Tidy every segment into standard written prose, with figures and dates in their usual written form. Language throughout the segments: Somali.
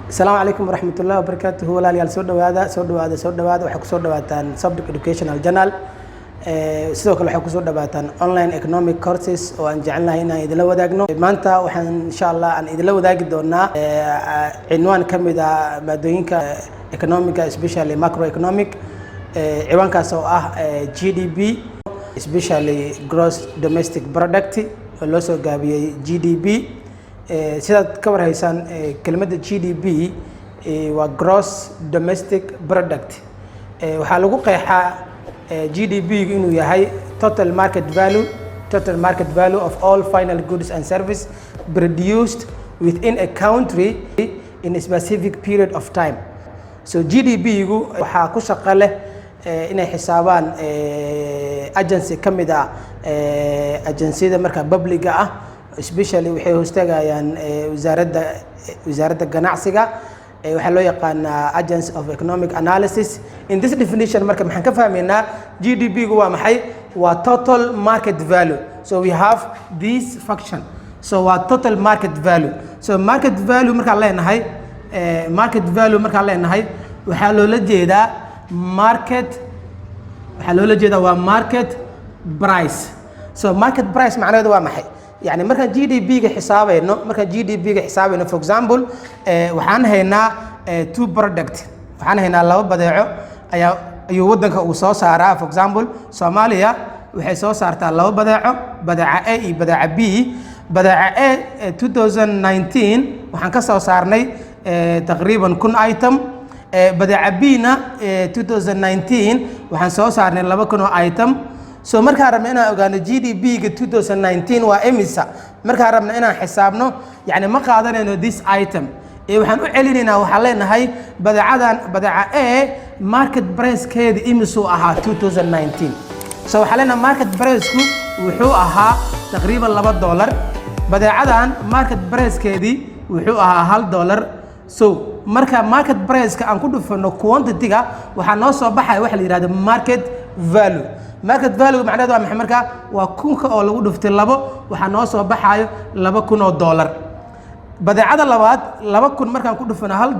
السلام عليكم ورحمة الله وبركاته. ولا ليال سود هذا وحكي سود واتان subject educational journal. sidoo kale waxay ku soo dhawaataan online economic courses oo aan jecelnahay inaan idin la wadaagno maanta waxaan insha Allah aan idin la wadaagi doonaa cinwaan kamid ah maadooyinka economic especially macroeconomic ciwaankaas oo ah GDP especially gross domestic product oo loo soo gaabiyay GDP sidaad ka warhaysaan kelmadda GDP waa gross domestic product waxaa lagu qeexaa GDP inuu yahay total market value of all final goods and service produced within a country in a specific period of time. So GDP waxaa ku shaqo leh inay xisaabaan agency kamid ah agenciyada marka public ah especially waxay hoostagayaan wasaaradda ganacsiga waxaa loo yaqaanaa Agency of Economic Analysis. In this definition marka maxaan ka fahmaynaa GDP gu waa maxay waa total market value. So we have this function. So waa total market value. So market value markaan leenahay waxaa loola jeedaa waa market price. So market price macnaheedu waa maxay يعني marka GDP ga xisaabayno for example waxaan haynaa two product waxaan haynaa laba badeeco ayuu wadanka uu soo saaraa. For example Soomaaliya waxay soo saartaa laba badeeco badeeca A iyo badeeca B. badeeca A 2019 waxaan ka soo saarnay taqriiban 1000 item badeeca B na 2019 waxaan soo saarnay 2000 item. So markaan rabno inaan ogaano GDP ga 2019 waa imisa markaan rabno inaan xisaabno yani ma qaadanayno this item waxaan u celinaynaa waxaan leenahay badeeca A market price keedi imisuu ahaa 2019. So waxaan leenahay market price ku wuxuu ahaa taqriiban $2 badeecadan market price keedi wuxuu ahaa $1. So marka market price ka aan ku dhufano quantity ga waxaa noo soo baxay waxa la yiraahdo market value. market value macnaheedu waa maxay marka waa kunka oo lagu dhuftay 2 waxa noo soo baxayo $2,000. badeecada labaad 2,000 markaan ku dhufano $1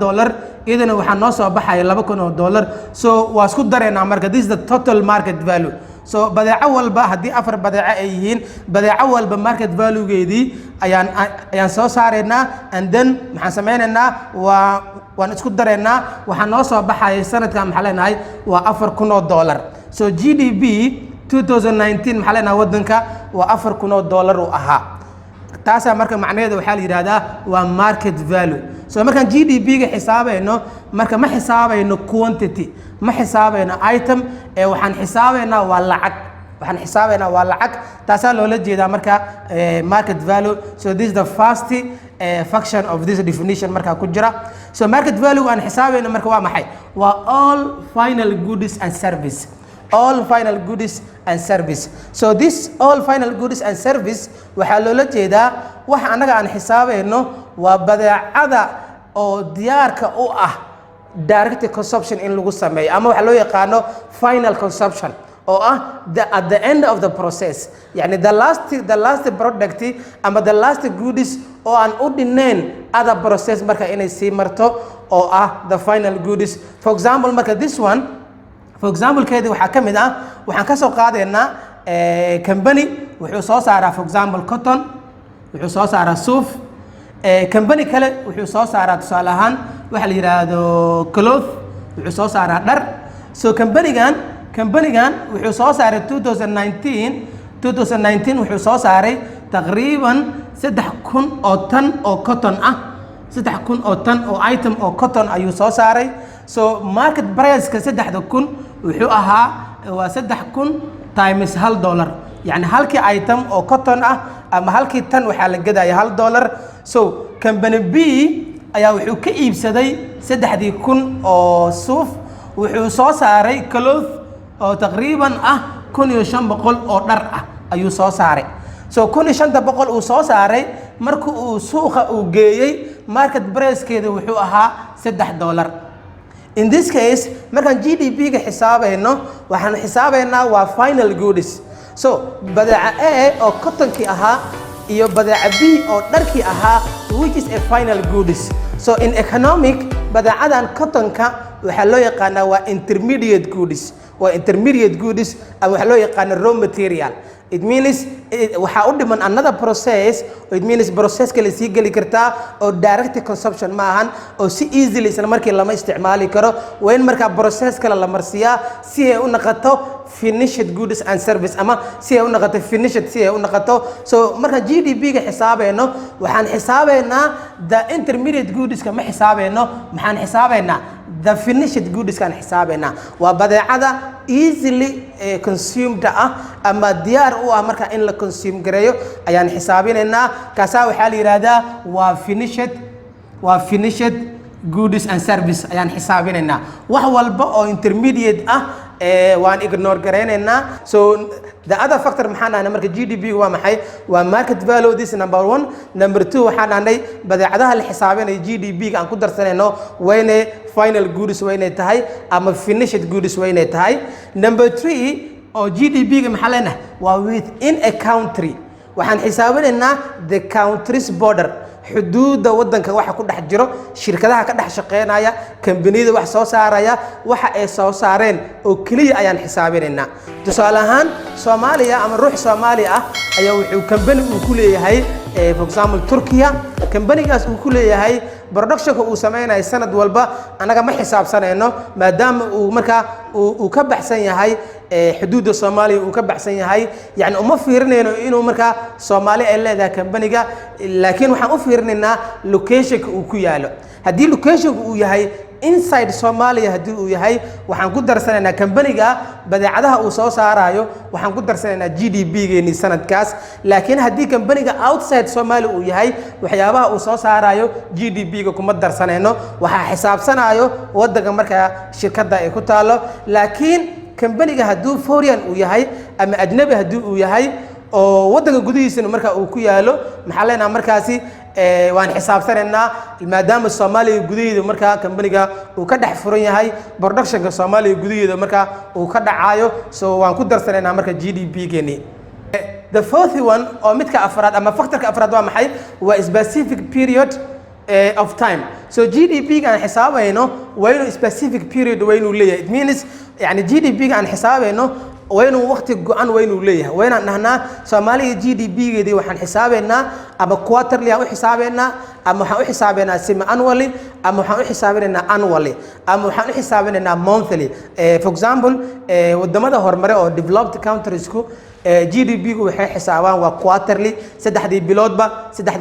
iyadana waxa noo soo baxayo $2,000. So waa isku dareynaa marka this is the total market value. So badeeco walba hadii afar badeeco ay yihiin badeeco walba market value geedii ayaan soo saareynaa and then maxaan sameynaynaa waan isku dareynaa waxa noo soo baxayo sanadkan maxaa leenahay waa $4,000. So GDP 2019 maxaa leenahay wadanka waa $4,000 uu ahaa taasa marka macnaheedu waxa la yiraahdaa waa market value. So markaan GDP ga xisaabayno marka ma xisaabayno quantity ma xisaabayno item waxaan xisaabaynaa waa lacag taasa loola jeedaa marka market value. So this is the first function of this definition marka ku jira. So market value aan xisaabayno marka waa maxay waa all final goods and service. All final goods and service. So this all final goods and service waxaa loola jeedaa waxa anaga aan xisaabayno waa badeecada oo diyaarka u ah direct consumption in lagu sameeyo ama waxa loo yaqaano final consumption oo ah at the end of the process yani the last product ama the last goods oo aan u dhinayn other process marka inay sii marto oo ah the final goods. For example marka this one for example keedi waxa kamid ah waxaan ka soo qaadeynaa company wuxuu soo saaraa for example cotton wuxuu soo saaraa suuf company kale wuxuu soo saaraa tusaale ahaan waxa la yiraahdo cloth wuxuu soo saaraa dhar. So company-gan wuxuu soo saaray 2019 wuxuu soo saaray taqriiban 3,000 oo tan oo cotton ah 3,000 oo tan oo item oo cotton ayuu soo saaray. So market price ka 3,000 wuxuu ahaa waa 3,000 times $1 yani halkii item oo cotton ah ama halkii tan waxaa la gadayaa $1. So company B ayaa wuxuu ka iibsaday 3,000 oo suuf wuxuu soo saaray cloth oo taqriiban ah 1,500 oo dhar ah ayuu soo saaray. So 1,500 uu soo saaray markii uu suuqa uu geeyay market price keeda wuxuu ahaa $3. In this case markaan GDP ga xisaabayno waxaan xisaabaynaa waa final goods. So badeeca A oo cotton ki ahaa iyo badeeca B oo dharkii ahaa which is a final goods. so in economic badeecadan cottonka waxaa loo yaqaanaa waa intermediate goods ama waxaa loo yaqaana raw material. It means waxaa u dhiman another process, it means process kale sii geli kartaa oo direct consumption ma ahan oo si easily isla markii lama isticmaali karo. waa in markaa process kale la marsiyaa si ay u noqoto finished goods and service ama si ay u noqoto finished si ay u noqoto. So marka GDP ga xisaabeeno waxaan xisaabeynaa the intermediate goods ka ma xisaabeeno, maxaan xisaabeynaa the finished goods kan xisaabeynaa. waa badeecada easily consumed ama diyaar u ah marka in la consume gareeyo ayaan xisaabineynaa. kaasaa waxaa la yiraahdaa waa finished goods and service ayaan xisaabineynaa. wax walba oo intermediate waan ignore gareyneynaa. So the other factor maxaan ahnay marka GDP waa maxay? waa market value, this number 1. number 2 waxaan ahnay badeecadaha la xisaabinayo GDP aan ku darsanayno wayne final goods wayne tahay ama finished goods wayne tahay. number 3 oo GDP ga maxaa leenahay waa within a country. waxaan xisaabinaynaa the country's border, xuduudda wadanka waxa ku dhex jiro, shirkadaha ka dhex shaqeynaya, kambaniyada wax soo saaraya, waxa ay soo saareen oo kaliya ayaan xisaabinaynaa. tusaale ahaan Soomaaliya ama ruux Soomaali ayaa wuxuu kambani uu ku leeyahay for example Turkiya. kambanigaas uu ku leeyahay productionka uu sameeyay sanad walba anaga ma xisaabsanayno maadaama uu markaa uu ka baxsan yahay xuduudda Soomaaliya uu ka baxsan yahay. yani uma fiirinayno inuu markaa Soomaali ay leedahay kambaniga, laakiin waxaan u fiirinaynaa location uu ku yaalo. haddii location uu yahay inside Soomaaliya, haddii uu yahay waxaan ku darsanaynaa kambaniga badeecadaha uu soo saarayo, waxaan ku darsanaynaa GDP geeni sanadkaas. laakiin haddii kambaniga outside Soomaaliya uu yahay waxyaabaha uu soo saarayo GDP ga kuma darsanayno, waxaa xisaabsanayo wadanka markaa shirkadda ay ku taalo. laakiin kambaniga hadduu foreign uu yahay ama ajnabi haddii uu yahay oo wadanka gudihiisana markaa uu ku yaalo, maxaa leenahay markaasi waan xisaabsanaynaa maadaama Soomaaliya gudaheeda markaa kambaniga uu ka dhex furan yahay productionka Soomaaliya gudaheeda markaa uu ka dhacayo. so waan ku darsanaynaa marka GDP geeni. the fourth one oo midka afraad ama factorka afraad waa maxay? waa specific period of time. so GDP ga aan xisaabayno waa inuu specific period waa inuu leeyahay. it means yani GDP ga aan xisaabayno waa inuu waqti go'an waa inuu leeyahay. waa inaan dhahnaa Soomaaliya GDP geedii waxaan xisaabeynaa ama quarterly aan u xisaabeynaa ama waxaan u xisaabeynaa semi annually ama waxaan u xisaabeynaa annually ama waxaan u xisaabeynaa monthly. for example wadamada horumare oo developed countries ku GDP gu waxay xisaabaan waa quarterly, saddexdii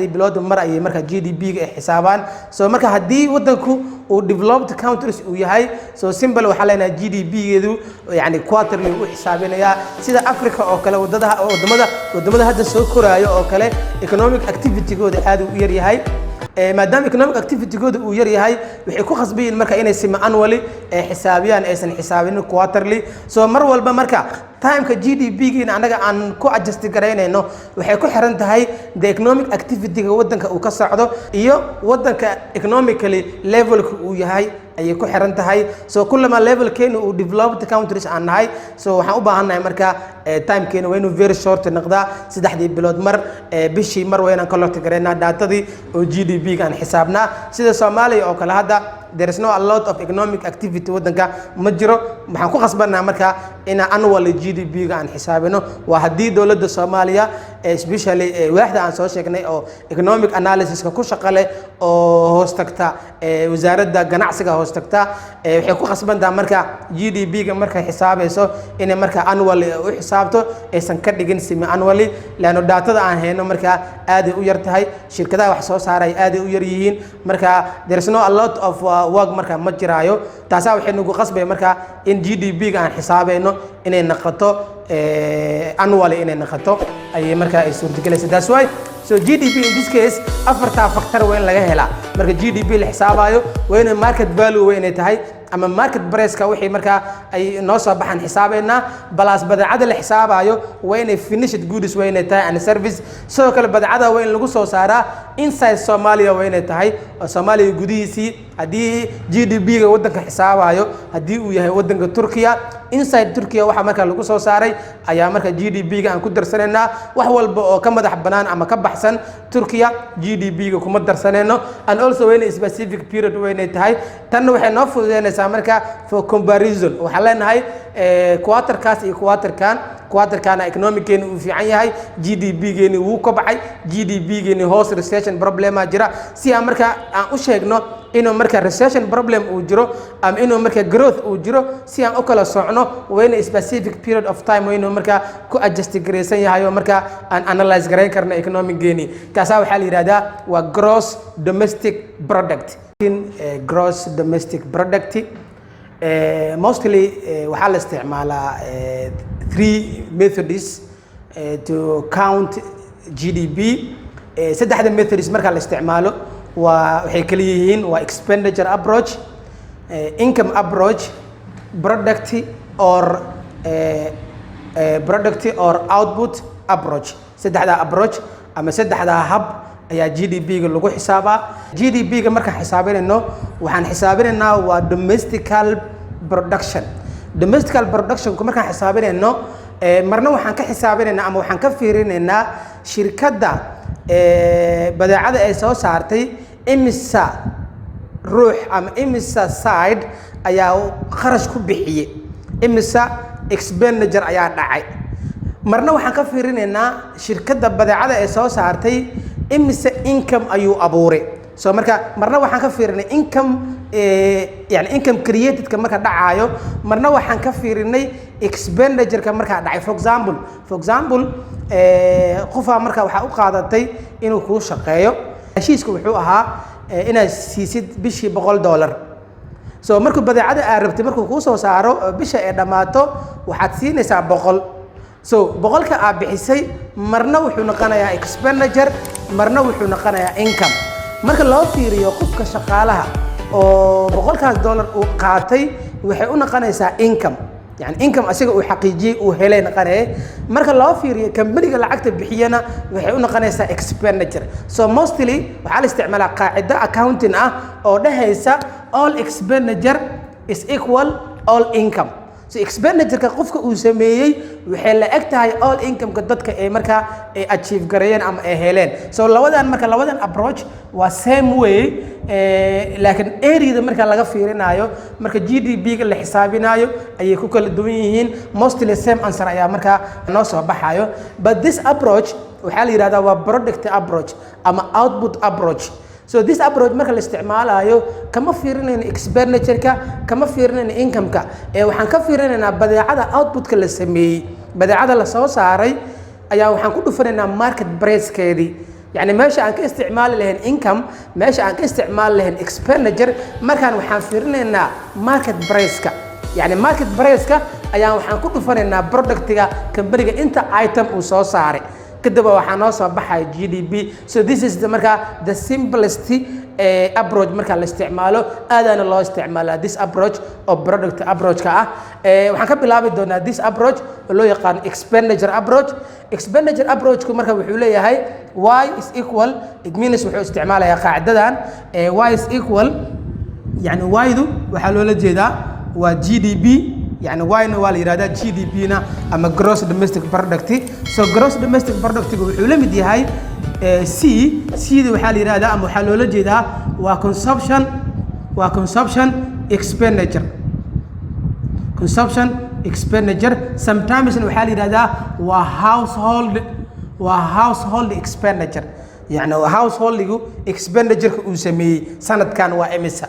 biloodba mar ayay marka GDP ga xisaabaan. so marka haddii wadanku uu developed countries uu yahay, so simple waxaa leenahay GDP geedu yani quarterly u xisaabinaya. sida Africa oo kale wadamada hadda soo koraayo oo kale economic activity gooda aad u yar yahay. maadaama economic activity gooda uu yar yahay waxay ku khasbayeen marka inay semi annually xisaabiyaan aysan xisaabinin quarterly. so mar walba marka timeka GDP giina anaga aan ku adjust gareynayno waxay ku xiran tahay the economic activity ga wadanka uu ka socdo iyo wadanka economically levelka uu yahay ayay ku xiran tahay. so kullama levelkeena uu developed countries aan nahay, so waxaan u baahannahay marka timekeena waa inuu very short noqdaa, saddexdii bilood mar bishii mar waa inaan collect gareynaa datadii oo GDP ga aan xisaabnaa. sida Soomaaliya oo kale hadda there is no a lot of economic activity wadanka ma jiro, waxaan ku khasbanaa marka in annually GDP ga aan xisaabino. waa haddii dawladda Soomaaliya especially waaxda aan soo sheegnay oo economic analysis ka ku shaqale oo hoos tagta wasaaradda ganacsiga hoos tagta waxay ku khasbantaa marka GDP ga marka xisaabayso in marka annually u xisaabto aysan ka dhigin semi annually, laano daatada aan hayno marka aad ay u yar tahay, shirkadaha wax soo saaray aad ay u yar yihiin. marka there is no a lot of work marka ma jiraayo. taasaa waxay nagu qasbay marka in GDP ga aan xisaabayno inay noqoto annually inay noqoto ayay marka ay suurtagelaysaa. that's why so GDP in this case afarta factor weyn laga helaa marka GDP la xisaabayo. waa inay market value weyn tahay ama market price ka wixii marka ay noo soo baxan xisaabeena balaas badeecada la xisaabayo waa inay finished goods weyn tahay and service. sidoo kale badeecada weyn lagu soo saaraa inside Soomaaliya waa inay tahay oo Soomaaliya gudihiisii haddii GDP-ga waddanka xisaabayo haddii uu yahay waddanka Turkiya inside Turkiya waxa markaa lagu soo saaray ayaa markaa GDP-ga aan ku darsanaynaa wax walba oo ka madax banaan ama ka baxsan Turkiya GDP-ga kuma darsanayno and also waa inay specific period waa inay tahay tan waxay noo fududeynaysaa markaa for comparison waxaan leenahay quarter-kaas iyo quarter-kana economic-geeni uu fiican yahay GDP-geeni wuu kobcay GDP-geeni hoos recession problema jira si aan markaa aan u sheegno inuu markaa recession problem uu jiro ama inuu markaa growth uu jiro si aan u kala socno waa in specific period of time waa inuu markaa ku adjust gareysan yahay oo markaa aan analyze gareyn karno economic-geeni kaasaa waxaa la yidhahdaa waa gross domestic product gross domestic product mostly waxaa la isticmaalaa three methods to count GDP saddexda methods marka la isticmaalo waxay kala yihiin waa expenditure approach income approach product or output approach saddexda approach ama saddexda hab ayaa GDP-ga lagu xisaabaa GDP-ga markaan xisaabinayno waxaan xisaabinaynaa waa domestical production markaan xisaabinayno marna waxaan ka xisaabinaynaa ama waxaan ka fiirinaynaa shirkadda badeecada ay soo saartay imisa ruux ama imisa side ayaa kharash ku bixiyay imisa expenditure ayaa dhacay marna waxaan ka fiirinaynaa shirkadda badeecada ay soo saartay imisa income ayuu abuuray so marka marna waxaan ka fiirinay income yani income created-ka marka dhacayo marna waxaan ka fiirinay expenditure-ka marka dhacay for example qofaa marka waxa u qaadatay inuu kuu shaqeeyo heshiisku wuxuu ahaa inaad siisid bishii $100 so markuu badeecada aad rabtay markuu kuu soo saaro bisha ay dhamaato waxaad siinaysaa 100 so 100ka aad bixisay marna wuxuu noqonayaa expenditure marna wuxuu noqonayaa income marka loo fiiriyo qofka shaqaalaha oo $100 uu qaatay waxay u noqonaysaa income يعني income asiga uu xaqiijiyay uu helay naqanay marka loo fiiriyo company-ga lacagta bixiyana waxay u noqonaysaa expenditure so mostly waxa la isticmaalaa qaacida accounting ah oo dhahaysa all expenditure is equal all income so expenditure-ka qofka uu sameeyay waxay la eg tahay all income-ka dadka ay markaa ay achieve gareeyeen ama ay heleen so labadan approach waa same way laakiin area marka laga fiirinayo marka GDP-ga la xisaabinayo ayay ku kala duwan yihiin mostly same answer ayaa markaa noo soo baxayo but this approach waxaa la yiraahdaa waa product approach ama output approach so this approach marka la isticmaalayo kama fiirinayno expenditure-ka kama fiirinayno income-ka waxaan ka fiirinaynaa badeecada output-ka la sameeyay badeecada la soo saaray ayaa waxaan ku dhufanaynaa market price-keedii يعني ماشي أنك استعمال لهن income ماشي أنك استعمال لهن expenditure مركان وحن فيرنا market price كا يعني market price كا أيام وحن كل فرنا product كا كمبرجة أنت item وصوص عاري كده وحن نوصل بحاجة GDP so this is the simplest approach مركان الاستعماله هذا أنا الله استعماله this approach أو product approach كا وحن كبل لابد دونا this approach اللي يقان expenditure approach كم مركان بحوليه هاي y is equal it means وحو استعمالها قاعدة y is equal يعني y ذو وحلو جدا و GDP يعني y نوال إرادة GDP نا أما gross domestic product so gross domestic product وحلو مدي هاي C ذو حال إرادة أما حلو جدا و consumption expenditure sometimes وحال إرادة و household expenditure يعني household expenditure وسمي سنة كان وإمسا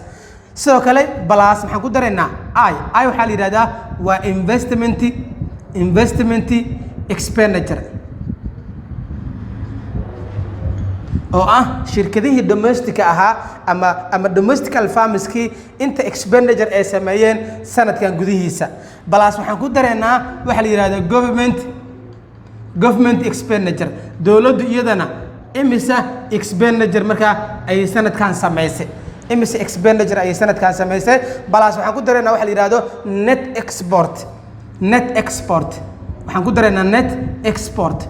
سو كله بلاس محن كدرنا I وحالي هذا و investment expenditure أو شركته domestic أما domestical farms كي أنت expenditure اسمين سنة كان جديسة بلاس محن كدرنا وحالي هذا government expenditure دولة يدنا إمسا expenditure مركا أي سنة كان سميسة إمسا expenditure أي سنة كان سميسة بلاس وحن قدرنا واحد يرادو net export وحن قدرنا net export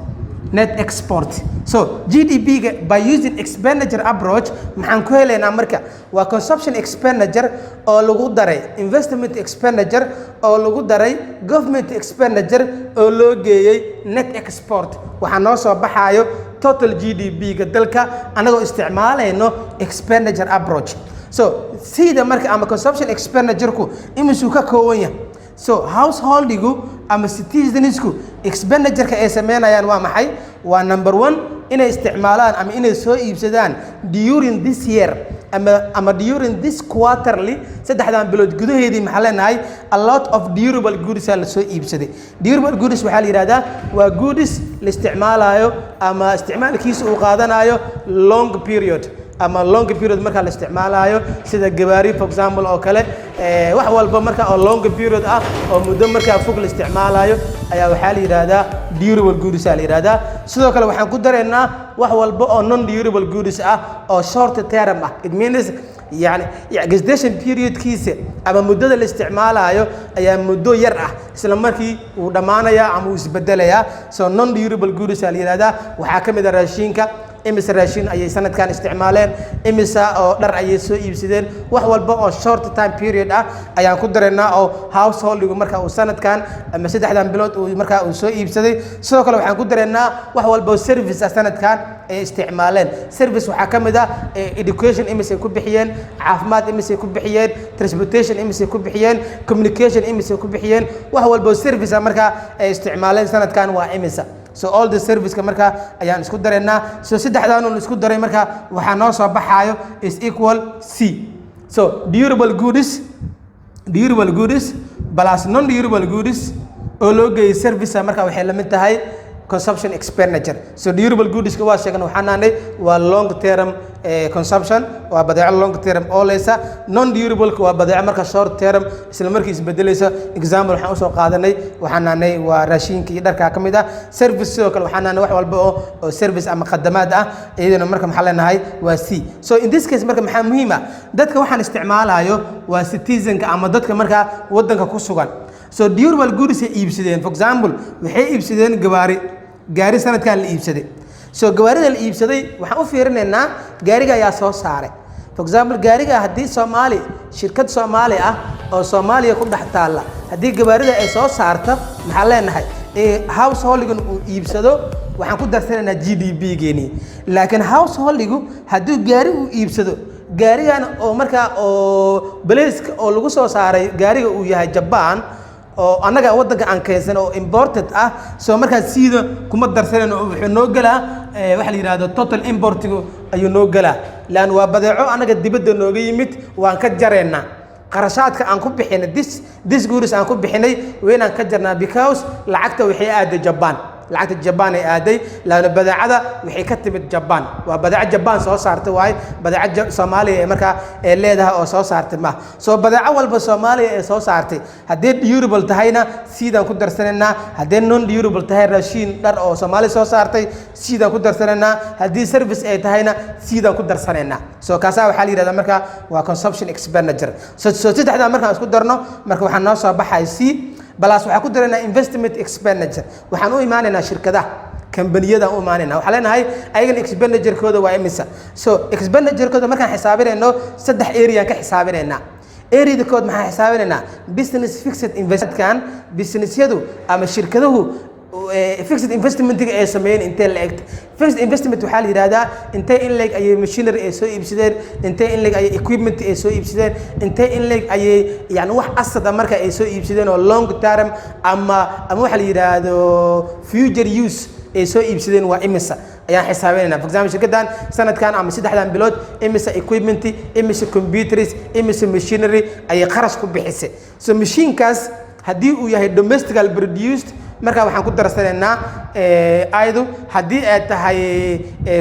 net export. So GDP by using expenditure approach maxaan ku helaynaa marka waa consumption expenditure oo lagu daray investment expenditure oo lagu daray government expenditure oo loo geeyay net export waxaa noo soo baxayo total GDP ga dalka anagoo isticmaalayno expenditure approach. So sida marka ama consumption expenditure ku imisuu ka kooban yahay. So householdigu ama citizensku expenditure-ka ay sameynayaan waa maxay? Waa number 1 inay isticmaalaan ama inay soo iibsadaan during this year ama during this quarterly saddexdan bilood gudaheedii maxaa leenahay a lot of durable goods la soo iibsaday. Durable goods waxaa la yiraahdaa waa goods la isticmaalayo ama isticmaalkiisa uu qaadanayo long period ama long period marka la isticmaalayo sida gawaari for example oo kale wax walba marka oo long period ah oo muddo marka fog la isticmaalayo ayaa waxaa la yiraahdaa durable goods la yiraahdaa. sidoo kale waxaan ku dareynaa wax walba oo non durable goods ah oo short term ah. It means يعني gestation period kiisa ama muddada la isticmaalayo ayaa muddo yar ah isla markii uu dhamaanaya ama uu isbedelaya. So non durable goods la yiraahdaa waxaa kamid ah raashinka imisa raashin ayay sanadkan isticmaaleen imisa oo dhar ayay soo iibsadeen wax walba oo short time period ah ayaan ku dareynaa oo householdigu marka uu sanadkan ama saddexdan bilood uu marka uu soo iibsaday. sidoo kale waxaan ku dareynaa wax walba oo service ah sanadkan ay isticmaaleen. service waxaa kamid ah education imisa ku bixiyeen caafimaad imisa ku bixiyeen transportation imisa ku bixiyeen communication imisa ku bixiyeen wax walba oo service ah marka ay isticmaaleen sanadkan waa imisa. So all the service ka marka ayaan isku dareynaa. So saddexdan oo isku daray marka waxa noo soo baxayo is equal C. So durable goods plus non durable goods oo loo geeyay service marka waxay la mid tahay consumption expenditure. So durable goods ka waa sheegan waxaan naanay waa long term consumption waa badeeco long term oo leysa. non durable ka waa badeeco marka short term isla markii isbedelaysa. example waxaan u soo qaadanay waxaan naanay waa raashinka iyo dharka kamid ah. service sidoo kale waxaan naanay wax walba oo service ama khadamaad ah iyadana marka maxaa leenahay waa C. So in this case marka maxaa muhiim ah dadka waxaan isticmaalayo waa citizenka ama dadka marka wadanka ku sugan. So durable goods ay iibsadeen for example waxay iibsadeen gaari sanadkan la iibsaday. So gawaarida la iibsaday waxaan u fiirinaynaa gaariga ayaa soo saaray. For example gaariga haddii shirkad Soomaali ah oo Soomaaliya ku dhex taala haddii gawaarida ay soo saarto maxaa leenahay householdigu uu iibsado waxaan ku darsanaynaa GDP geeni. laakiin householdigu haddii gaari uu iibsado gaarigan oo marka oo baleyska oo lagu soo saaray gaariga uu yahay Japan oo anaga wadanka aan keensan oo imported ah. soo marka sida kuma darsanayno wuxuu noo galaa waxa la yiraahdo total importigu ayuu noo galaa laan waa badeeco anaga dibadda nooga yimid waan ka jareynaa qarashaadka aan ku bixinay this goods aan ku bixinay weynaan ka jarnaa because lacagta waxay aaday Japan. lacagta Japan ay aaday laana badeecada waxay ka timid Japan waa badeeco Japan soo saartay waay badeeco Soomaaliya marka ay leedahay oo soo saartay ma. soo badeeco walba Soomaaliya ay soo saartay haddii durable tahayna sidaan ku darsanaynaa haddii non durable tahay raashin dhar oo Soomaaliya soo saartay sidaan ku darsanaynaa haddii service ay tahayna sidaan ku darsanaynaa. soo kaasa waxa la yiraahdaa marka waa consumption expenditure. soo saddexda marka isku darno marka waxa noo soo baxay C. بلاس waxaa ku dareynaa investment expenditure waxaan u imaanaynaa shirkadaha kambaniyada u imaanaynaa waxaa leenahay ayagan expenditure kooda waa imisa. so expenditure kooda markaan xisaabinayno saddex area ka xisaabinaynaa. area kood maxaa xisaabinaynaa business fixed investment kan businessyadu ama shirkaduhu fixed investment ay sameeyeen intee la eegta. fixed investment waxaa la yiraahdaa intee in leeg ayay machinery ay soo iibsadeen intee in leeg ayay equipment ay soo iibsadeen intee in leeg ayay yani wax asad marka ay soo iibsadeen oo long term ama waxa la yiraahdo future use ay soo iibsadeen waa imisa ayaan xisaabeynaa. for example shirkadan sanadkan ama saddexdan bilood imisa equipment imisa computers imisa machinery ayay qarash ku bixisay. so machine-kaas haddii uu yahay domestically produced marka waxaan ku darsanaynaa ayadu haddii ay tahay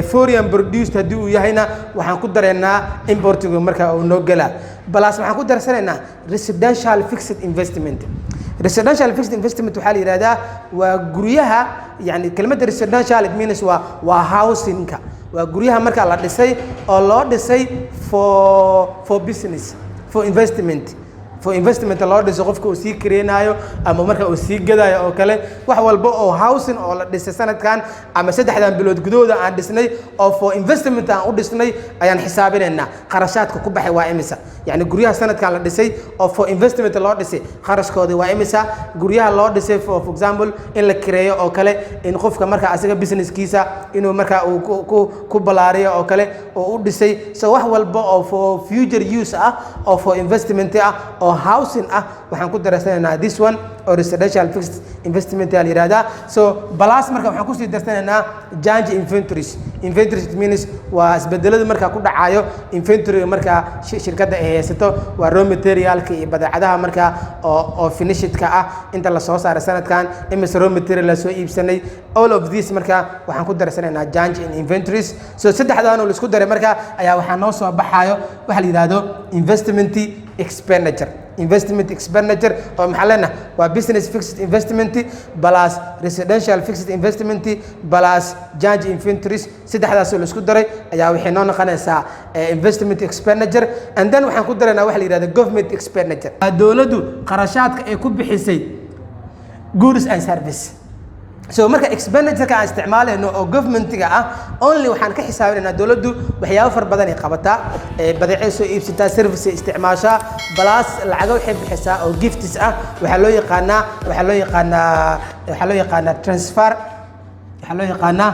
foreign produced haddii uu yahayna waxaan ku dareynaa importigu marka uu noo galaa. balaas waxaan ku darsanaynaa residential fixed investment. residential fixed investment waxaa la yiraahdaa waa guryaha yani kelmadda residential it means waa housing-ka waa guryaha marka la dhisay oo loo dhisay for business for investment for investment loo dhiso qofka uu sii kareenayo ama marka uu sii gadayo oo kale wax walba oo housing oo la dhisay sanadkan ama 3 bilood gudahooda aan dhisnay oo for investment aan u dhisnay ayaan xisaabinaynaa qarashaadka ku baxay waa imisa yani guryaha sanadkan la dhisay oo for investment loo dhisay qarashkooda waa imisa guryaha loo dhisay for example in la kireeyo oo kale in qofka marka asaga businesskiisa inuu marka uu ku balaariyo oo kale oo u dhisay so wax walba oo for future use ah oo for investment ah oo housing ah waxaan ku darsanaynaa this one or residential fixed investment la yiraahdaa so plus marka waxaan ku sii darsanaynaa change inventories means waa isbedelada marka ku dhacayo inventory marka shirkadda ay haysato waa raw materialka iyo badeecadaha marka oo finishedka ah inta la soo saaray sanadkan imis raw material la soo iibsanay all of this marka waxaan ku darsanaynaa change in inventories so saddexdaan oo la isku daray marka ayaa waxaa noo soo baxayo waxa la yiraahdo investment expenditure oo maxaa leenahay waa business fixed investment plus residential fixed investment plus change inventories saddexdaas oo la isku daray ayaa waxay noo noqonaysaa investment expenditure and then waxaan ku daraynaa waxa la yiraahdo government expenditure dawladdu qarashaadka ay ku bixisay goods and service so marka expenditure ka isticmaalayno oo government-ga ah only waxaan ka xisaabinaynaa dawladdu waxyaabo far badan ay qabataa badeecay soo iibsataa service isticmaashaa plus lacag waxay bixisaa oo gifts ah waxa loo yaqaanaa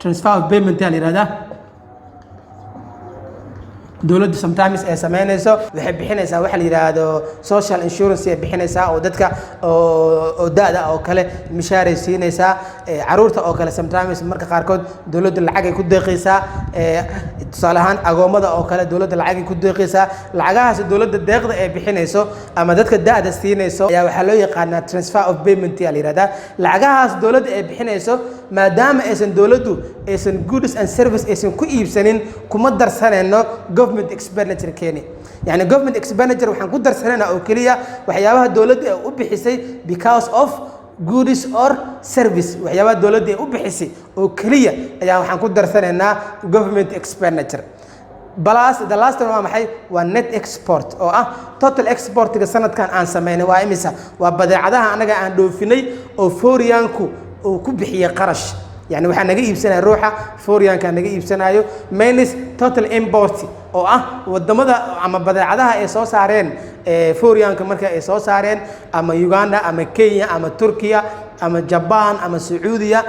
transfer of payment la yiraahdaa dawladdu sometimes ay sameynayso waxay bixinaysaa waxa la yiraahdo social insurance ay bixinaysaa oo dadka oo daada oo kale mishaar siinaysaa caruurta oo kale sometimes marka qaarkood dawladdu lacag ay ku deeqaysaa tusaale ahaan agoomada oo kale dawladdu lacag ay ku deeqaysaa lacagahaas dawladda deeqda ay bixinayso ama dadka daada siinayso ayaa waxa loo yaqaanaa transfer of payment la yiraahdaa lacagahaas dawladda ay bixinayso maadaama aysan dawladdu aysan goods and service aysan ku iibsanin kuma darsanayno government expenditure keeni yani government expenditure waxaan ku darsanaynaa oo kaliya waxyaabaha dawladda ay u bixisay because of goods or service waxyaabaha dawladda ay u bixisay oo kaliya ayaa waxaan ku darsanaynaa government expenditure plus the last one waa maxay waa net export oo ah total exportiga sanadkan aan sameynay waa imisa waa badeecadaha anaga aan dhoofinay oo foreign-ku oo ku bixiya qarash يعني waxaan naga iibsanaa ruuxa foreign-ka naga iibsanayo minus total import oo ah wadamada ama badeecadaha ay soo saareen foreign-ka marka ay soo saareen ama Uganda ama Kenya ama Turkiya ama Japan ama Saudiya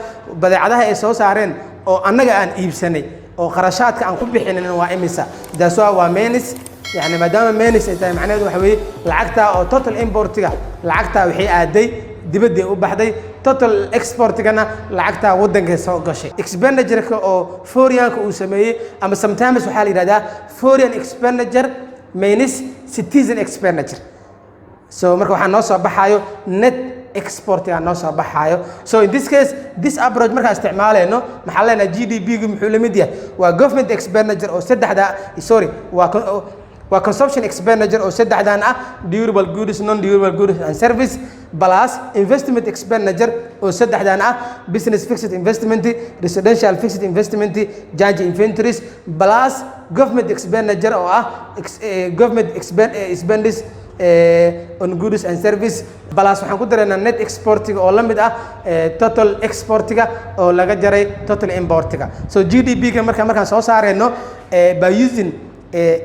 badeecadaha ay soo saareen oo anaga aan iibsanay oo qarashaadka aan ku bixinin waa imisa daasoo waa minus يعني maadaama minus ay tahay macnaheedu waxa weeye lacagta oo total import-ga lacagta waxay aaday dibadda u baxday total export-gana lacagta wadanka soo gashay expenditure-ka oo foreign-ka uu sameeyay ama sometimes waxa la yiraahdaa foreign expenditure minus citizen expenditure so marka waxa noo soo baxayo net export ya noo soo baxayo so in this case this approach marka isticmaalayno maxaa leenahay GDP-gu muxuu la mid yahay waa government expenditure oo waa consumption expenditure oo saddexdan ah durable goods non durable goods and service plus investment expenditure oo saddexdan ah business fixed investment residential fixed investment change inventories plus government expenditure oo ah government expenses on goods and service plus waxaan ku dareynaa net exportiga oo la mid ah total exportiga oo laga jaray total importiga so GDP-ga markaan soo saareyno by using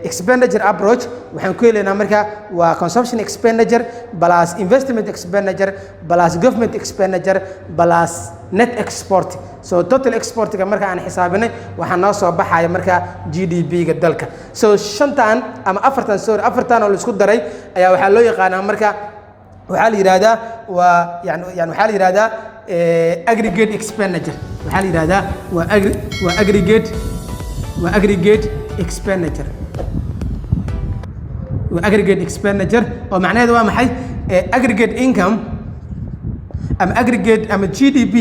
expenditure approach waxaan ku helaynaa marka waa consumption expenditure plus investment expenditure plus government expenditure plus net export so total export-ga marka aan xisaabinay waxaa noo soo baxaya marka GDP-ga dalka so shantan ama afartan oo la isku daray ayaa waxaa loo yaqaanaa marka waxaa la yiraahdaa waa yani waxaa la yiraahdaa aggregate expenditure waxaa la yiraahdaa waa aggregate expenditure aggregate expenditure oo macnaheedu waa maxay aggregate income ama aggregate ama GDP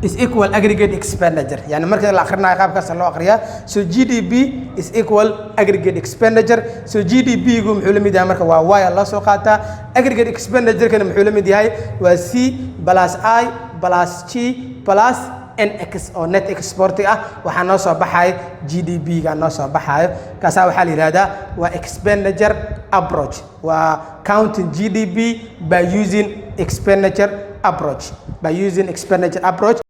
is equal aggregate expenditure yani marka la akhrinayo qaabkaas loo akhriyaa so GDP is equal aggregate expenditure so GDP-gu muxuu la mid yahay marka waa y la soo qaataa aggregate expenditure kana muxuu la mid yahay waa C plus I plus G plus NX oo net export ah waxaa noo soo baxayo GDP ga noo soo baxayo kaasaa waxaa la yidhahdaa waa expenditure approach waa counting GDP by using expenditure approach